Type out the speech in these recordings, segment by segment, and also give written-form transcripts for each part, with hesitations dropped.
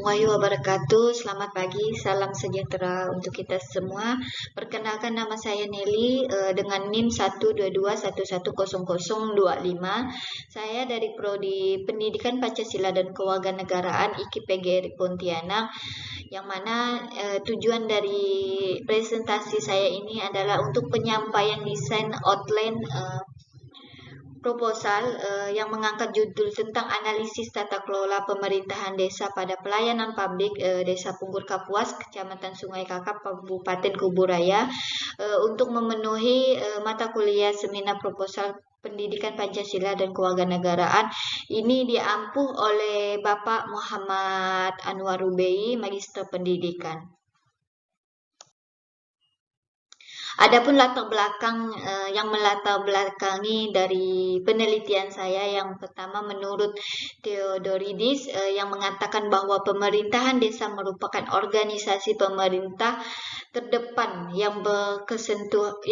warahmatullahi wabarakatuh. Selamat pagi, salam sejahtera untuk kita semua. Perkenalkan, nama saya Nelly dengan NIM 122110025. Saya dari Prodi Pendidikan Pancasila dan Kewarganegaraan IKIP PGRI Pontianak, yang mana tujuan dari presentasi saya ini adalah untuk penyampaian desain outline proposal yang mengangkat judul tentang analisis tata kelola pemerintahan desa pada pelayanan publik Desa Punggur Kapuas, Kecamatan Sungai Kakap, Kabupaten Kuburaya, untuk memenuhi mata kuliah seminar proposal Pendidikan Pancasila dan Kewarganegaraan. Ini diampuh oleh Bapak Muhammad Anwar Rubai, Magister Pendidikan. Adapun latar belakang yang melatar belakangi dari penelitian saya, yang pertama menurut Theodoridis yang mengatakan bahwa pemerintahan desa merupakan organisasi pemerintah terdepan yang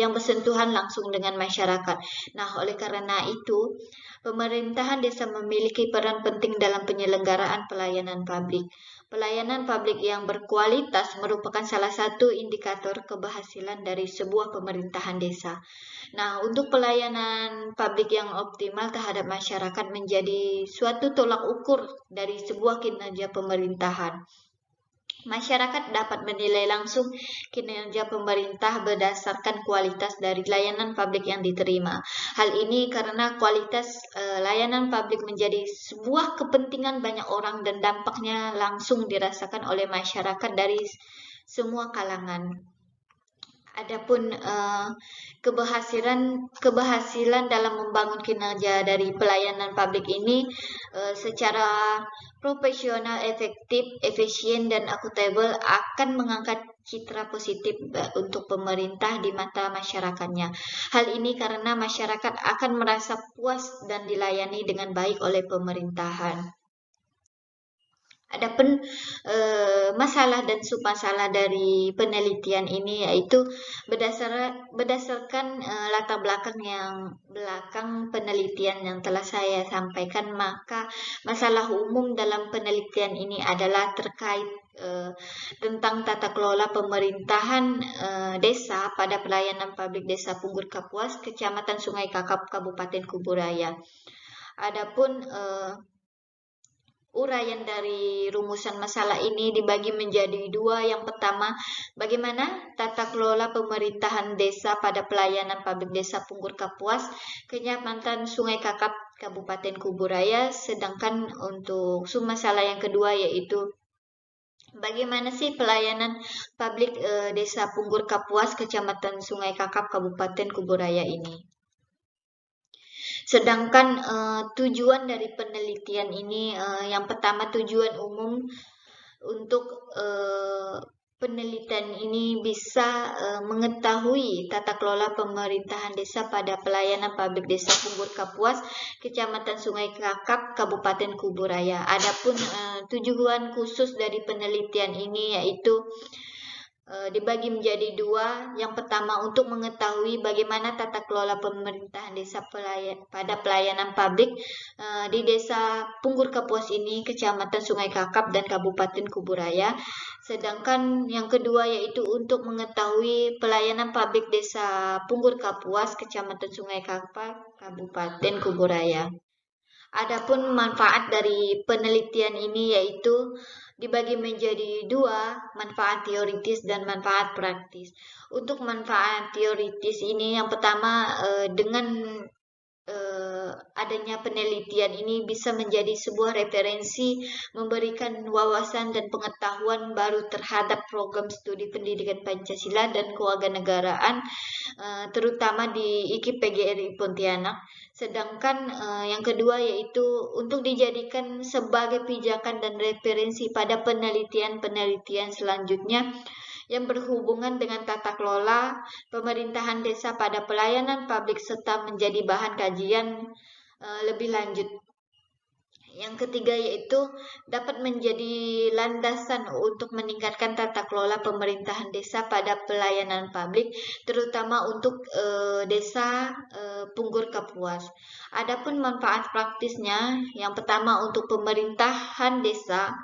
bersentuhan langsung dengan masyarakat. Nah, oleh karena itu, pemerintahan desa memiliki peran penting dalam penyelenggaraan pelayanan publik. Pelayanan publik yang berkualitas merupakan salah satu indikator keberhasilan dari sebuah pemerintahan desa. Nah, untuk pelayanan publik yang optimal terhadap masyarakat menjadi suatu tolak ukur dari sebuah kinerja pemerintahan. Masyarakat dapat menilai langsung kinerja pemerintah berdasarkan kualitas dari layanan publik yang diterima. Hal ini karena kualitas layanan publik menjadi sebuah kepentingan banyak orang dan dampaknya langsung dirasakan oleh masyarakat dari semua kalangan. Adapun keberhasilan dalam membangun kinerja dari pelayanan publik ini secara profesional, efektif, efisien, dan akuntabel akan mengangkat citra positif untuk pemerintah di mata masyarakatnya. Hal ini karena masyarakat akan merasa puas dan dilayani dengan baik oleh pemerintahan. Adapun masalah dan submasalah dari penelitian ini yaitu berdasarkan latar belakang penelitian yang telah saya sampaikan, maka masalah umum dalam penelitian ini adalah terkait tentang tata kelola pemerintahan desa pada pelayanan publik Desa Punggur Kapuas, Kecamatan Sungai Kakap, Kabupaten Kuburaya. Adapun uraian dari rumusan masalah ini dibagi menjadi dua. Yang pertama, bagaimana tata kelola pemerintahan desa pada pelayanan publik Desa Punggur Kapuas, Kecamatan Sungai Kakap, Kabupaten Kuburaya. Sedangkan untuk submasalah yang kedua yaitu bagaimana sih pelayanan publik Desa Punggur Kapuas, Kecamatan Sungai Kakap, Kabupaten Kuburaya ini. Sedangkan tujuan dari penelitian ini, yang pertama, tujuan umum untuk penelitian ini bisa mengetahui tata kelola pemerintahan desa pada pelayanan publik Desa Punggur Kapuas, Kecamatan Sungai Kakap, Kabupaten Kuburaya. Adapun tujuan khusus dari penelitian ini yaitu dibagi menjadi dua. Yang pertama, untuk mengetahui bagaimana tata kelola pemerintahan desa pada pelayanan publik di Desa Punggur Kapuas ini, Kecamatan Sungai Kakap dan Kabupaten Kuburaya. Sedangkan yang kedua yaitu untuk mengetahui pelayanan publik Desa Punggur Kapuas, Kecamatan Sungai Kakap, Kabupaten Kuburaya. Adapun manfaat dari penelitian ini yaitu dibagi menjadi dua, manfaat teoritis dan manfaat praktis. Untuk manfaat teoritis ini, yang pertama, dengan adanya penelitian ini bisa menjadi sebuah referensi, memberikan wawasan dan pengetahuan baru terhadap program studi pendidikan Pancasila dan kewarganegaraan, terutama di IKIP PGRI Pontianak. Sedangkan yang kedua yaitu untuk dijadikan sebagai pijakan dan referensi pada penelitian-penelitian selanjutnya yang berhubungan dengan tata kelola pemerintahan desa pada pelayanan publik serta menjadi bahan kajian lebih lanjut. Yang ketiga yaitu dapat menjadi landasan untuk meningkatkan tata kelola pemerintahan desa pada pelayanan publik, terutama untuk Desa Punggur Kapuas. Adapun manfaat praktisnya, yang pertama untuk pemerintahan desa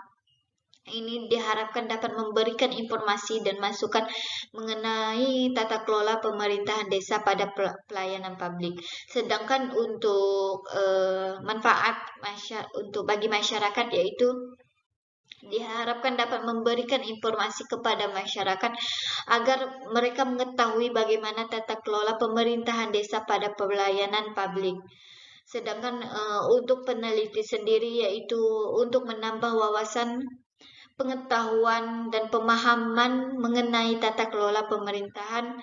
ini diharapkan dapat memberikan informasi dan masukan mengenai tata kelola pemerintahan desa pada pelayanan publik. Sedangkan untuk manfaat untuk bagi masyarakat yaitu diharapkan dapat memberikan informasi kepada masyarakat agar mereka mengetahui bagaimana tata kelola pemerintahan desa pada pelayanan publik. Sedangkan untuk peneliti sendiri yaitu untuk menambah wawasan pengetahuan dan pemahaman mengenai tata kelola pemerintahan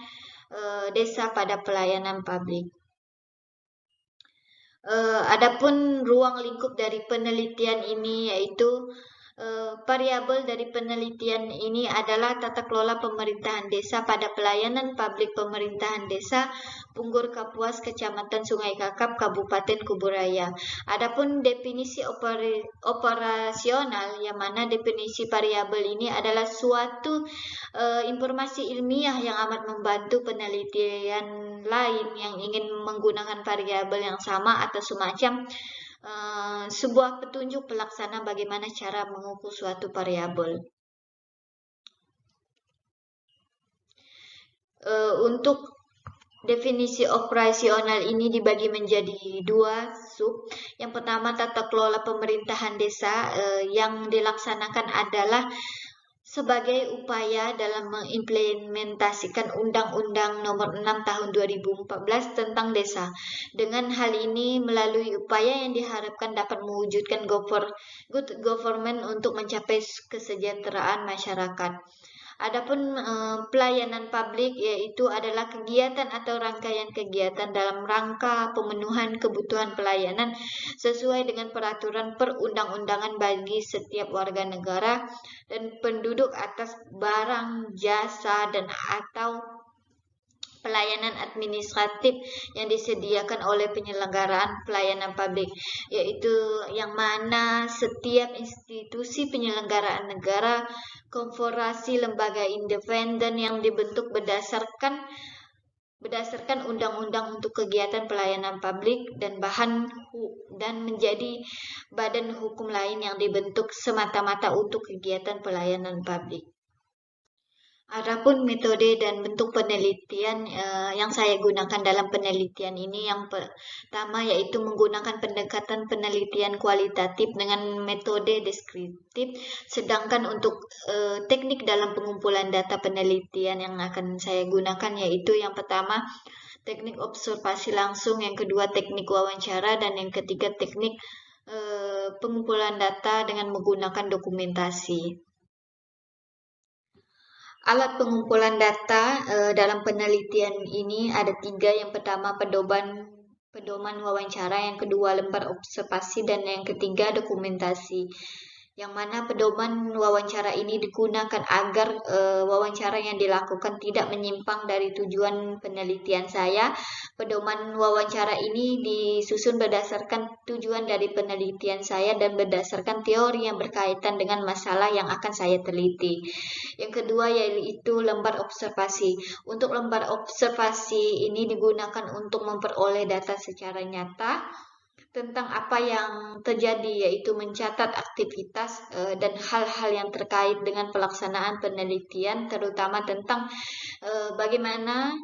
desa pada pelayanan publik. Adapun ruang lingkup dari penelitian ini yaitu variabel dari penelitian ini adalah tata kelola pemerintahan desa pada pelayanan publik pemerintahan desa Punggur Kapuas, Kecamatan Sungai Kakap, Kabupaten Kuburaya. Adapun definisi operasional, yang mana definisi variabel ini adalah suatu informasi ilmiah yang amat membantu penelitian lain yang ingin menggunakan variabel yang sama atau semacam sebuah petunjuk pelaksana bagaimana cara mengukur suatu variabel. Untuk definisi operasional ini dibagi menjadi dua sub. Yang pertama, tata kelola pemerintahan desa yang dilaksanakan adalah sebagai upaya dalam mengimplementasikan Undang-Undang Nomor 6 Tahun 2014 tentang Desa. Dengan hal ini, melalui upaya yang diharapkan dapat mewujudkan good government untuk mencapai kesejahteraan masyarakat. Adapun pelayanan publik yaitu adalah kegiatan atau rangkaian kegiatan dalam rangka pemenuhan kebutuhan pelayanan sesuai dengan peraturan perundang-undangan bagi setiap warga negara dan penduduk atas barang, jasa, dan atau pelayanan administratif yang disediakan oleh penyelenggaraan pelayanan publik, yaitu yang mana setiap institusi penyelenggaraan negara, korporasi, lembaga independen yang dibentuk berdasarkan undang-undang untuk kegiatan pelayanan publik dan menjadi badan hukum lain yang dibentuk semata-mata untuk kegiatan pelayanan publik. Adapun metode dan bentuk penelitian yang saya gunakan dalam penelitian ini, yang pertama yaitu menggunakan pendekatan penelitian kualitatif dengan metode deskriptif, sedangkan untuk teknik dalam pengumpulan data penelitian yang akan saya gunakan yaitu yang pertama teknik observasi langsung, yang kedua teknik wawancara, dan yang ketiga teknik pengumpulan data dengan menggunakan dokumentasi. Alat pengumpulan data dalam penelitian ini ada 3. Yang pertama pedoman wawancara, yang kedua lembar observasi, dan yang ketiga dokumentasi. Yang mana pedoman wawancara ini digunakan agar wawancara yang dilakukan tidak menyimpang dari tujuan penelitian saya. Pedoman wawancara ini disusun berdasarkan tujuan dari penelitian saya dan berdasarkan teori yang berkaitan dengan masalah yang akan saya teliti. Yang kedua yaitu lembar observasi. Untuk lembar observasi ini digunakan untuk memperoleh data secara nyata tentang apa yang terjadi, yaitu mencatat aktivitas dan hal-hal yang terkait dengan pelaksanaan penelitian, terutama tentang bagaimana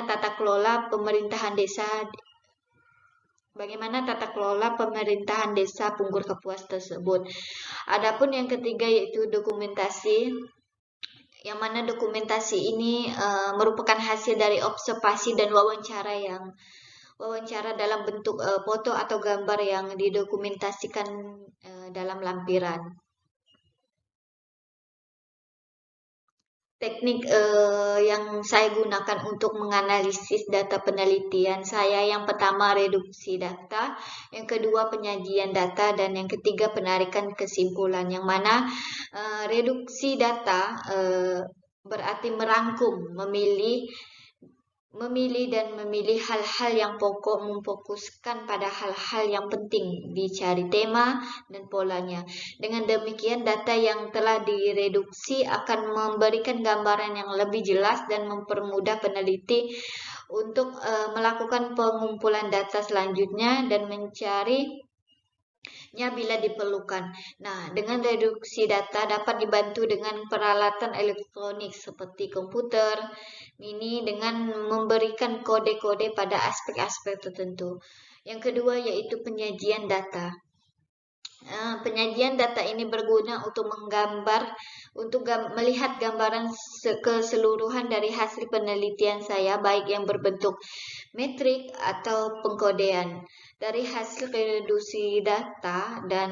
tata kelola pemerintahan desa Punggur Kapuas tersebut. Adapun yang ketiga yaitu dokumentasi, yang mana dokumentasi ini merupakan hasil dari observasi dan wawancara dalam bentuk foto atau gambar yang didokumentasikan dalam lampiran. Teknik yang saya gunakan untuk menganalisis data penelitian saya, yang pertama reduksi data, yang kedua penyajian data, dan yang ketiga penarikan kesimpulan. Yang mana reduksi data berarti merangkum, memilih hal-hal yang pokok, memfokuskan pada hal-hal yang penting, dicari tema dan polanya. Dengan demikian, data yang telah direduksi akan memberikan gambaran yang lebih jelas dan mempermudah peneliti untuk melakukan pengumpulan data selanjutnya dan mencari bila diperlukan. Nah, dengan reduksi data dapat dibantu dengan peralatan elektronik seperti komputer mini dengan memberikan kode-kode pada aspek-aspek tertentu. Yang kedua yaitu penyajian data. Penyajian data ini berguna untuk melihat gambaran keseluruhan dari hasil penelitian saya, baik yang berbentuk metrik atau pengkodean. Dari hasil reduksi data dan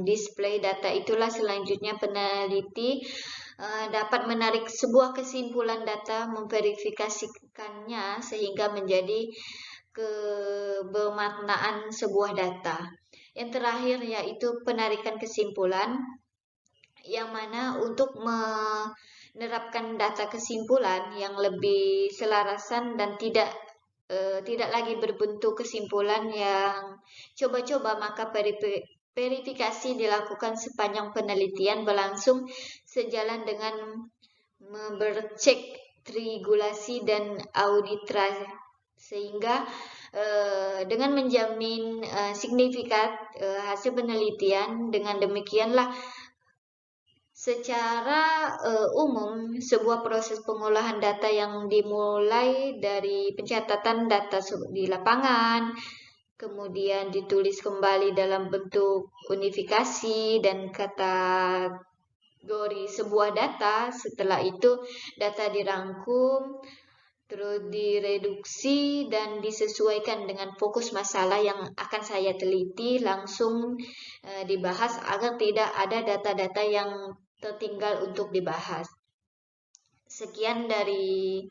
display data itulah selanjutnya peneliti dapat menarik sebuah kesimpulan data, memverifikasikannya sehingga menjadi kebermaknaan sebuah data. Yang terakhir yaitu penarikan kesimpulan, yang mana untuk menerapkan data kesimpulan yang lebih selarasan dan tidak lagi berbentuk kesimpulan yang coba-coba, maka verifikasi dilakukan sepanjang penelitian berlangsung sejalan dengan bercek triangulasi dan auditrasi, sehingga dengan menjamin signifikan hasil penelitian. Dengan demikianlah secara umum sebuah proses pengolahan data yang dimulai dari pencatatan data di lapangan, kemudian ditulis kembali dalam bentuk unifikasi dan kategori sebuah data. Setelah itu data dirangkum, terus direduksi dan disesuaikan dengan fokus masalah yang akan saya teliti, langsung dibahas agar tidak ada data-data yang tertinggal untuk dibahas. Sekian dari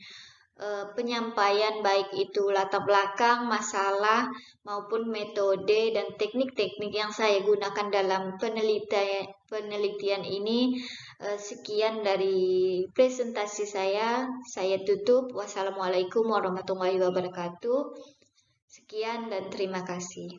penyampaian, baik itu latar belakang, masalah, maupun metode dan teknik-teknik yang saya gunakan dalam penelitian ini. Sekian dari presentasi saya tutup. Wassalamualaikum warahmatullahi wabarakatuh. Sekian dan terima kasih.